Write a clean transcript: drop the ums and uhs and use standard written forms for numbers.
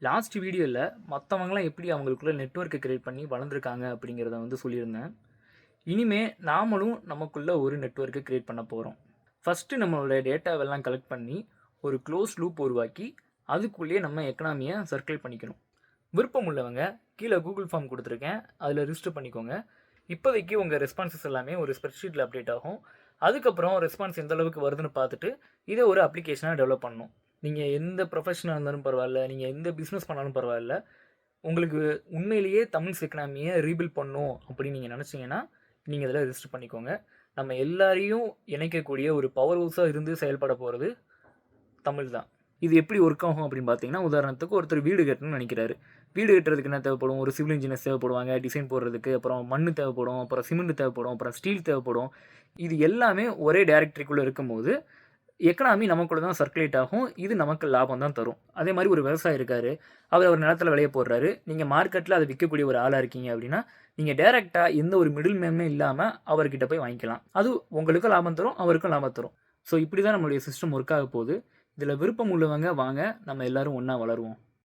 Last வீடியோவில் மற்றவங்களாம் எப்படி அவங்களுக்குள்ள நெட்வொர்க்கை கிரியேட் பண்ணி வளர்ந்துருக்காங்க அப்படிங்கிறத சொல்லியிருந்தேன். இனிமே நாமளும் நமக்குள்ள ஒரு நெட்வொர்க்கை கிரியேட் பண்ண போகிறோம். ஃபஸ்ட்டு நம்மளோட டேட்டாவெல்லாம் கலெக்ட் பண்ணி ஒரு க்ளோஸ் லூப் உருவாக்கி அதுக்குள்ளேயே நம்ம எக்கனாமியை சர்க்கிள் பண்ணிக்கணும். விருப்பம் உள்ளவங்க கீழே கூகுள் ஃபார்ம் கொடுத்துருக்கேன், அதில் ரிஜிஸ்டர் பண்ணிக்கோங்க. இப்போதைக்கு உங்கள் ரெஸ்பான்சஸ் எல்லாமே ஒரு ஸ்ப்ரெட்ஷீட்டில் அப்டேட் ஆகும். அதுக்கப்புறம் ரெஸ்பான்ஸ் எந்த அளவுக்கு வருதுன்னு பார்த்துட்டு இதை ஒரு அப்ளிகேஷனாக டெவலப் பண்ணணும். நீங்கள் எந்த ப்ரொஃபஷனாக இருந்தாலும் பரவாயில்ல, நீங்கள் எந்த பிஸ்னஸ் பண்ணாலும் பரவாயில்ல, உங்களுக்கு உண்மையிலேயே தமிழ்ஸ் எக்கனாமியை ரீபில்ட் பண்ணணும் அப்படின்னு நீங்கள் நினச்சிங்கன்னா நீங்கள் இதில் ரிஜிஸ்டர் பண்ணிக்கோங்க. நம்ம எல்லாரையும் இணைக்கக்கூடிய ஒரு பவர் ஹவுஸாக இருந்து செயல்பட போகிறது தமிழ் தான். இது எப்படி ஒர்க் ஆகும் அப்படின்னு பார்த்தீங்கன்னா, உதாரணத்துக்கு ஒருத்தர் வீடு கட்டணும்னு நினைக்கிறாரு. வீடு கட்டுறதுக்கு என்ன தேவைப்படும்? ஒரு சிவில் இன்ஜினியர்ஸ் தேவைப்படுவாங்க, டிசைன் போடுறதுக்கு. அப்புறம் மண் தேவைப்படும், அப்புறம் சிமெண்ட் தேவைப்படும், அப்புறம் ஸ்டீல் தேவைப்படும். இது எல்லாமே ஒரே டைரக்டரிக்குள்ளே இருக்கும்போது எக்கனாமி நமக்குள்ள தான் சர்க்குலேட் ஆகும். இது நமக்கு லாபம் தான் தரும். அதே மாதிரி ஒரு விவசாயி இருக்காரு, அவர் நிலத்தில் விளைய போடுறாரு. நீங்கள் மார்க்கெட்டில் அதை விற்கக்கூடிய ஒரு ஆளாக இருக்கீங்க அப்படின்னா நீங்கள் டேரெக்டாக எந்த ஒரு மிடில் மேனுமே இல்லாமல் அவர்கிட்ட போய் வாங்கிக்கலாம். அது உங்களுக்கும் லாபம் தரும், அவருக்கும் லாபம் தரும். ஸோ இப்படி தான் நம்மளுடைய சிஸ்டம் ஒர்க் ஆக போகுது. இதில் விருப்பம் உள்ளவங்க வாங்க, நம்ம எல்லோரும் ஒன்றா வளருவோம்.